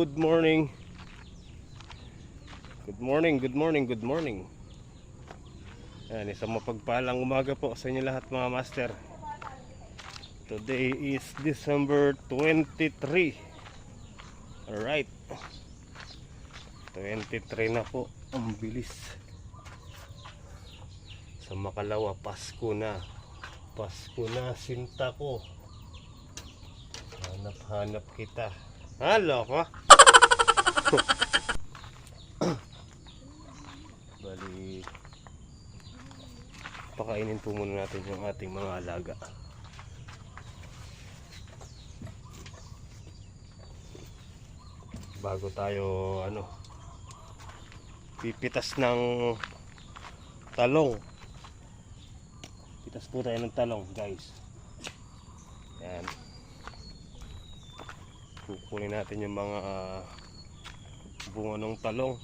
Good morning. Good morning, good morning, good morning. Yan, isang mapagpalang umaga po sa inyo lahat mga master. Today is December 23. Alright, 23 na po. Ang bilis. Sa Makalawa, Pasko na. Pasko na, sinta ko. Hanap-hanap kita. Halo ko. Bali, pakainin po muna natin yung ating mga alaga. Bago tayo pipitas ng talong. Pitas po tayo ng talong, guys. Yan. Kukunin natin yung mga bunga ng talong.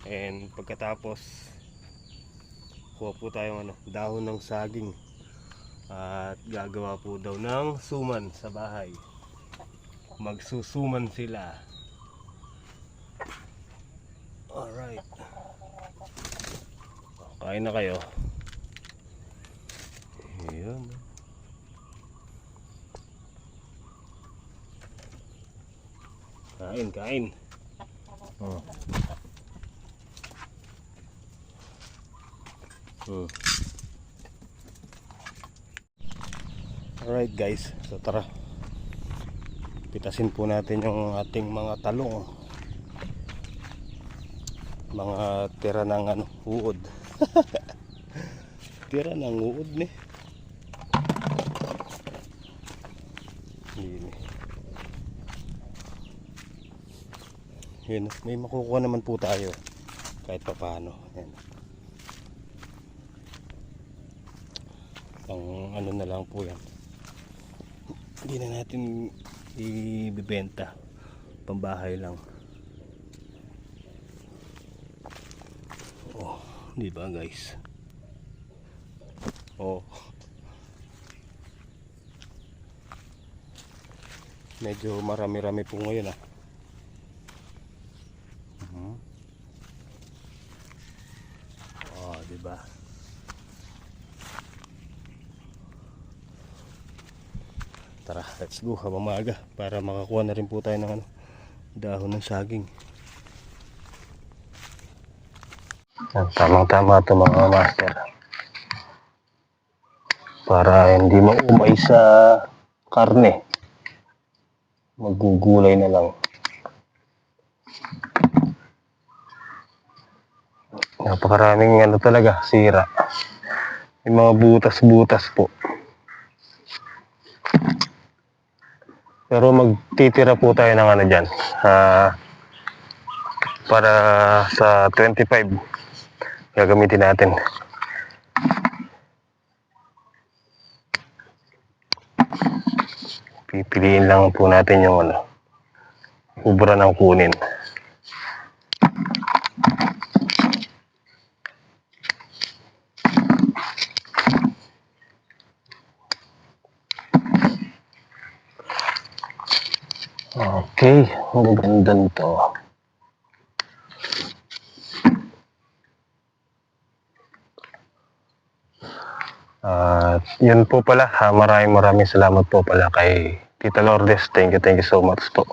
And pagkatapos kuha po tayong dahon ng saging. At gagawa po daw ng suman sa bahay. Magsusuman sila. Alright. Kain na kayo. Ayan. Kain. Oh. Alright guys, so tara, pitasin po natin yung ating mga talong, mga tira ng uod. Tira ng uod ni. Yun, may makukuha naman po tayo kahit pa paano. Yan. Ang na lang po yan, hindi na natin ibibenta, pambahay lang. Oh, di ba guys? Oh, medyo marami-rami po ngayon Oh, di ba? Tara, let's go habang maaga para makakuha na rin po tayo ng dahon ng saging. Tamang-tama ito mga master, para hindi maumay sa karne. Magugulay na lang. Napakaraming talaga, sira. May mga butas-butas po. Pero magtitira po tayo ng dyan. Para sa 25, gagamitin natin. Pipiliin lang po natin yung ubra ng kunin. Okay, ang ganda nito. Yun po pala, maraming salamat po pala kay Tita Lourdes. Thank you so much po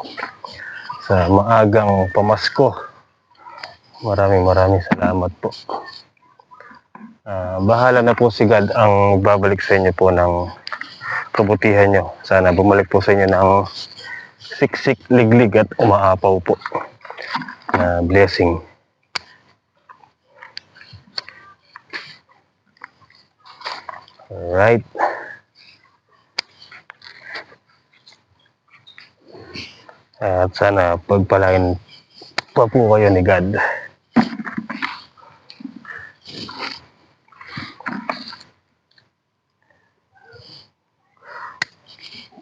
sa maagang pamasko. Maraming salamat po. Bahala na po si God ang babalik sa inyo po ng kabutihan nyo. Sana bumalik po sa inyo ng siksik, liglig at umaapaw po na blessing. Alright. At sana pagpalain pa po kayo ni God.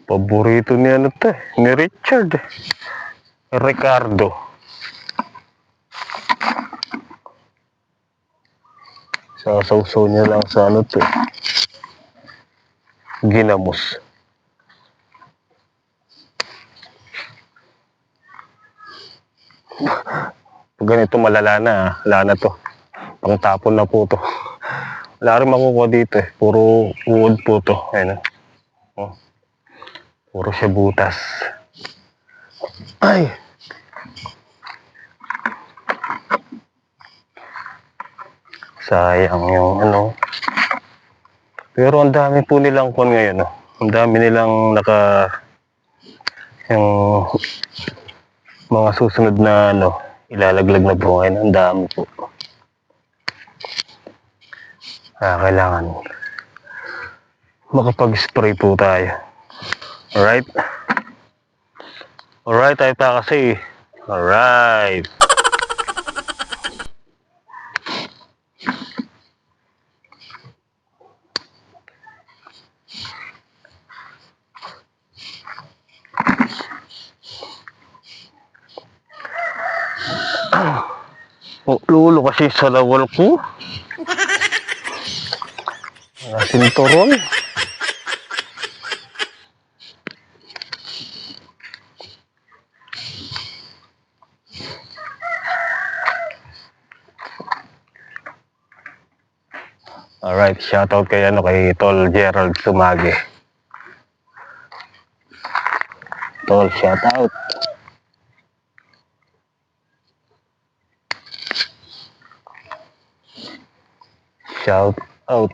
Paborito niya ni Richard. Ricardo. Sasawsaw niya lang sa ginamos. Pag ganito malala na, wala na to. Pang tapon na po to. Wala rin makukuha dito eh. Puro uod po to. Ayan, oh. Puro siya butas. Ay! Sayang yung ano. Pero ang dami po nilang kon ngayon. Oh. Ang dami nilang yung mga susunod na ano, ilalaglag na po ngayon. Ang dami po. Kailangan makapag-spray po tayo. Alright? Alright, tayo pa kasi. Alright. Oh, lulo kasi sa lawal ko. Sinturon. Alright, shoutout kay Tol Gerald Sumage. Tol, shoutout. Shout out.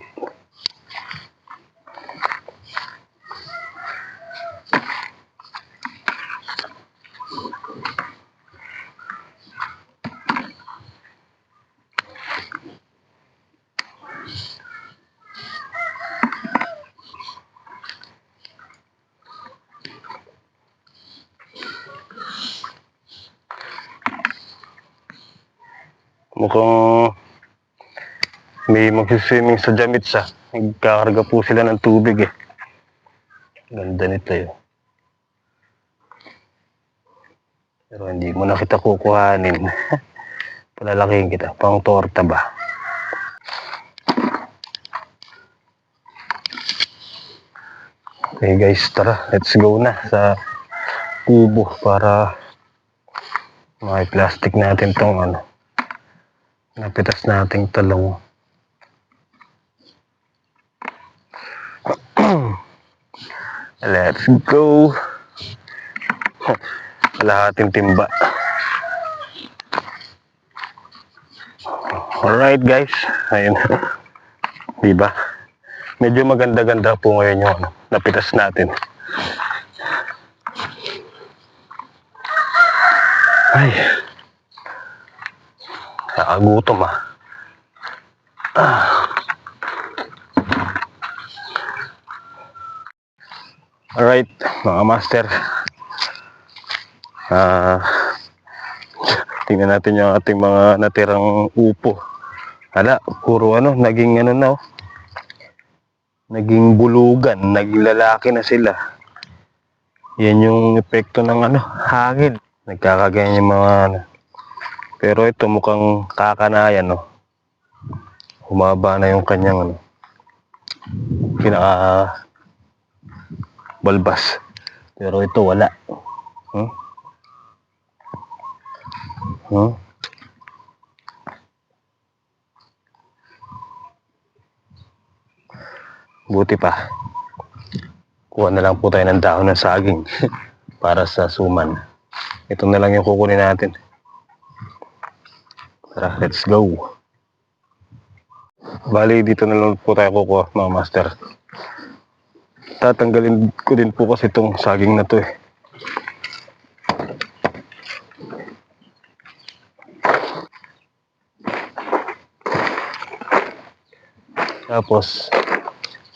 Mukhang may magsiswimming sa Jamitsa. Nagkakarga po sila ng tubig eh. Ganda nito eh. Pero hindi mo na kita kukuhanin. Palalakihin kita. Pang torta ba? Okay guys, tara. Let's go na sa kubo para plastic natin tong napitas nating talong. Let's go. Kalahating timba. Alright guys, ayun. Diba? Medyo maganda-ganda po ngayon yung napitas natin. Ay. Nakagutom ah. Alright, mga master. Tingnan natin yung ating mga natirang upo. Hala, puro naging na oh. Naging bulugan, naging lalaki na sila. Yan yung epekto ng hangin. Nagkakaganyan yung mga Pero ito mukhang kakanayan oh. Humaba na yung kanyang pinaka balbas. Pero ito wala. Buti pa. Kuha na lang po tayo ng dahon ng saging para sa suman. Ito na lang yung kukunin natin. Tara, let's go. Bali, dito na lang po tayo kukuha, mga master. Tatanggalin ko din po kasi itong saging na to eh. Tapos,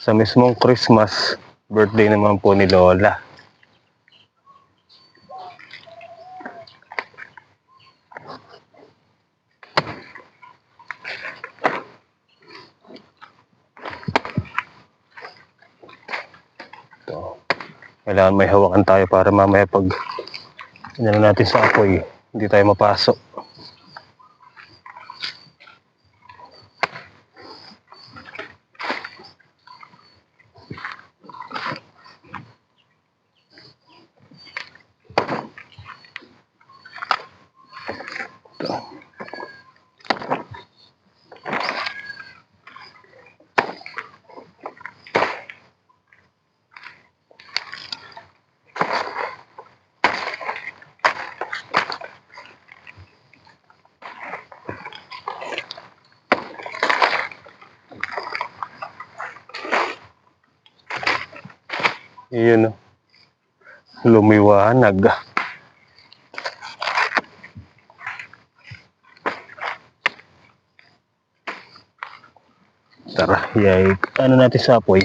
sa mismong Christmas, birthday naman po ni Lola. Ito. Kailangan may hawakan tayo para mamaya pag natin sa apoy, hindi tayo mapasok. Yun, lumiwanag. Tara, yay. Ano natin sa apoy?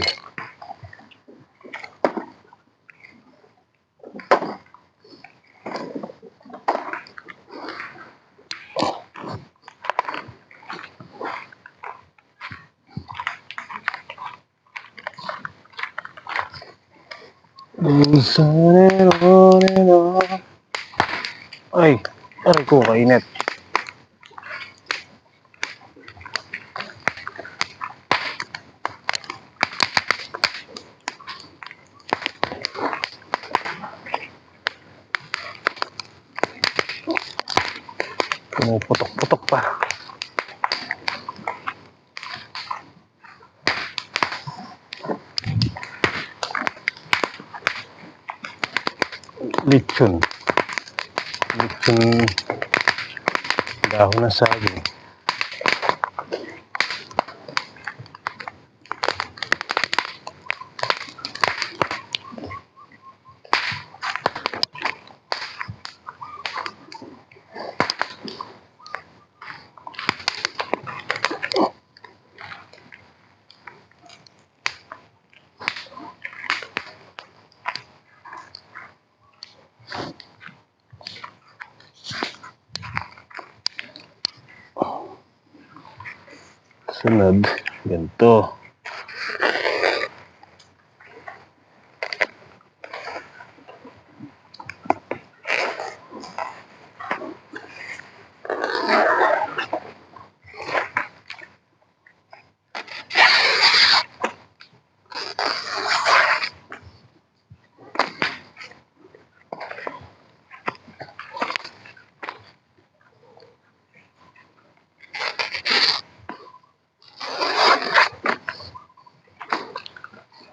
Ay, aray ko, kainit. Pumuputok-putok pa. Lechon. Lechon dahon ng saging. Sunod, ganito.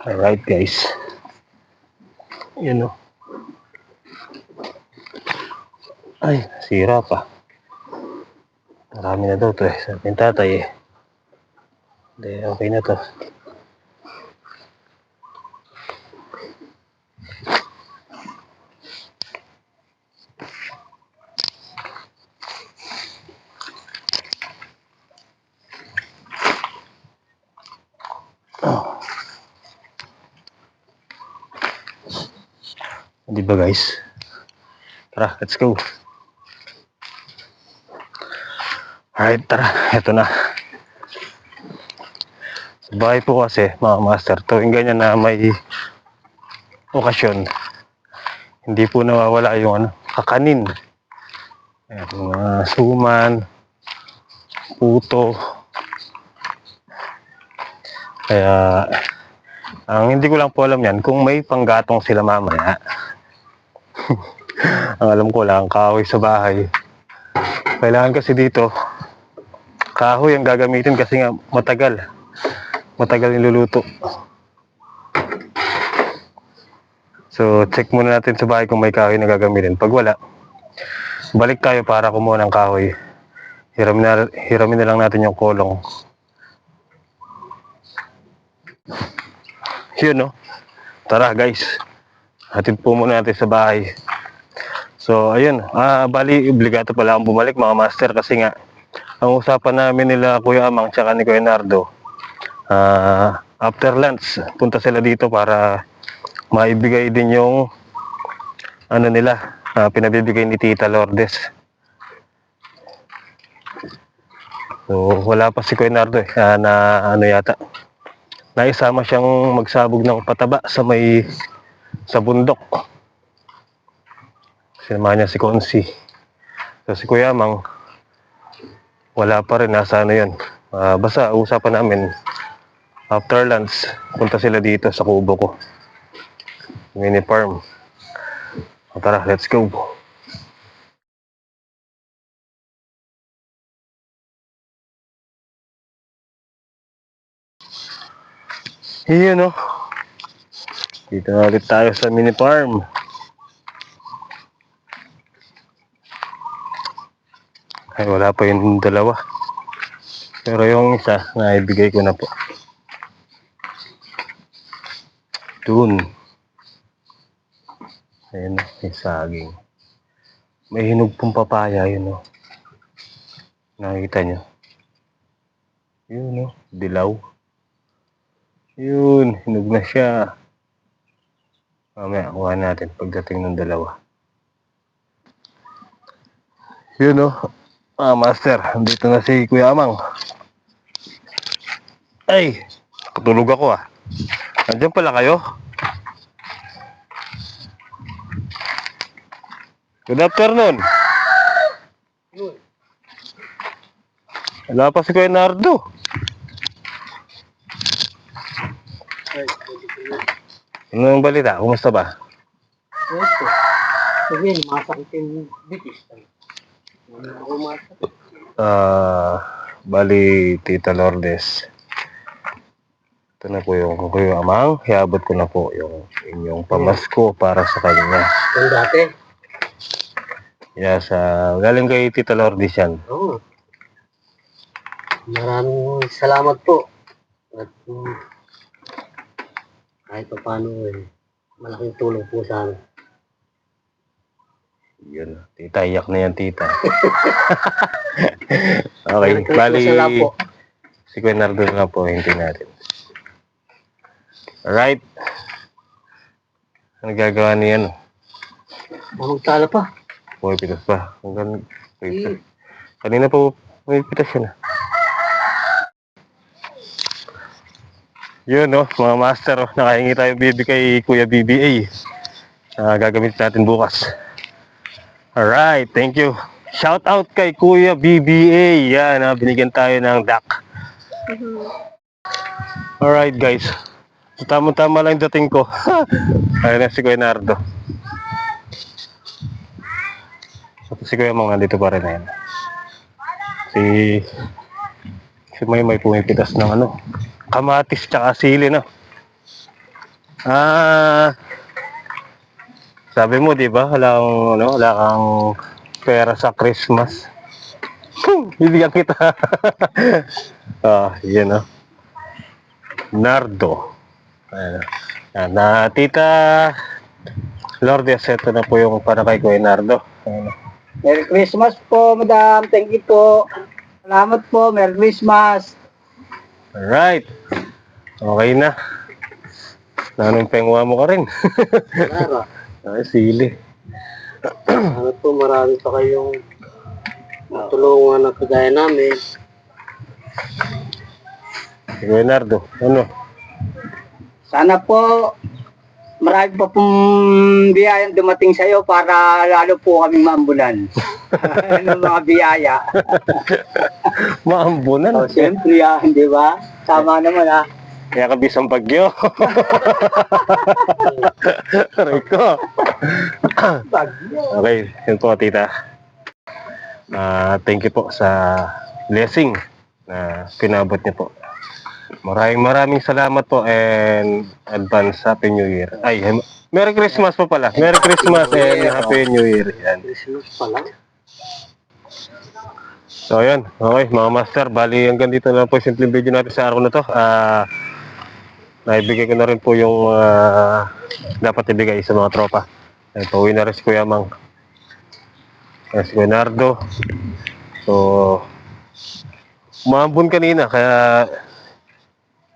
Alright guys. Yan o. Ay, sira pa. Marami na daw to eh. Sabi ng tatay eh. Hindi, okay na to. Di ba guys? Tara, let's go. Alright, tara. Ito na. Sa bahay po kasi, mga master, tuwing ganyan na may okasyon, hindi po nawawala yung kakanin. Ayan, mga suman, puto. Kaya, ang hindi ko lang po alam yan, kung may panggatong sila mamaya. Ang alam ko lang, kahoy sa bahay. Kailangan kasi dito, kahoy ang gagamitin kasi nga matagal. Matagal niluluto. So, check muna natin sa bahay kung may kahoy na gagamitin. Pag wala, balik tayo para kumuha ng kahoy. Hiramin na lang natin yung kolong. Yun, no? Tara, guys. Hatid po muna natin sa bahay. So, ayun. Bali, obligato pala akong bumalik, mga master, kasi nga, ang usapan namin nila Kuya Amang tsaka ni Kuya Nardo, after lunch, punta sila dito para maibigay din yung nila, pinabibigay ni Tita Lourdes. So, wala pa si Kuya Nardo eh, na yata. Naisama siyang magsabog ng pataba sa bundok. Sinama niya si Konsi. So, si Kuya Amang, wala pa rin, nasa yun. Basta usapan namin, after lunch, punta sila dito sa kubo ko. Mini farm. Tara, let's go. Yun no. Dito na ulit tayo sa mini farm. Ay, wala pa yung dalawa. Pero yung isa, naibigay ko na po. Dun. Ayun no, may saging. May hinog pong papaya yun no. Nakikita nyo? Yun no, dilaw. Yun, hinog na siya. Mamaya, kuha natin pagdating ng dalawa. Yun no. Master, dito na si Kuya Amang. Ay, tutulog ako ah. Nandiyan pala kayo? Good afternoon. Wala pa si Kuya Nardo. Ano ang balita? Kumusta ba? Ito. Sabihin, masakit yung bitis. Bali, Tita Lourdes. Ito na po yung Kuya Amang. Iabot ko na po yung inyong pamasko para sa kanya. Yung dati? Yes, galing kay Tita Lourdes yan. Oo. Maraming salamat po. At kahit pa paano malaking tulong po sa amin. Yun, tita, iyak na yan, tita. Okay, Merry Christmas bali, na lang po. si Kuya Nardo na po, hindi natin. Alright. Ano gagawa niyan? Mamagtala pa. May pitas pa. Kanina po, may pitas siya na. Yun, no, mga master, nakahingi tayo bibi kay Kuya BBA. Gagamit natin bukas. Alright, thank you. Shout out kay Kuya BBA. Yan, binigyan tayo ng duck. Alright guys. Tama-tama lang dating ko. Ayun na si Kuya Nardo. Si Kuya Mang nandito pa rin na yan. Si may pumipitas ng ano, kamatis tsaka sili na. Sabi mo, di ba? Wala kang pera sa Christmas. Bibigyan kita. Yan o. Nardo. Ayan. Na Tita Lourdes, ito na po yung para kay Kuya Nardo. Ayan. Merry Christmas po, madam. Thank you po. Salamat po. Merry Christmas. Alright. Okay na. Nanumpengwa mo ka rin. Salamat. Ay, sili. Ano po, marami pa kayong matulungan na kagaya namin. Kuya Nardo, ano? Sana po marami pa pong biyayang dumating sa iyo para lalo po kaming maambulan. Ano mga biyaya. Maambunan. Siyempre yan, di ba? Tama naman ah. Kaya kabisang bagyo. Aray ko. Bagyo. Okay, yun po tita. Thank you po sa blessing na pinabot niyo po. Maraming salamat po and advance Happy New Year. Ay, Merry Christmas po pala. Merry Christmas and Happy New Year. Yan. Christmas pala. So yan, okay mga master, bali hanggang dito na po yung simpleng video natin sa araw na to. Naibigay ko na rin po yung dapat ibigay sa mga tropa. Ay, pauwi na rin si Kuya Mang. Si Kuya Nardo. So, umambon kanina, kaya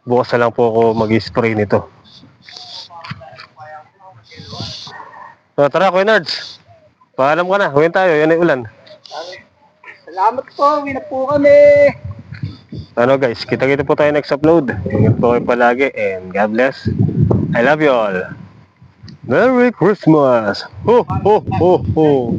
bukas na lang po ako mag-spray nito. So, tara Kuya Nards. Paalam ka na, huwin tayo, yan ay ulan. Salamat po, uwi na po kami. Ano guys, kita-kita po tayo next upload. Ingat po kayo palagi and God bless. I love you all. Merry Christmas! Ho ho ho ho!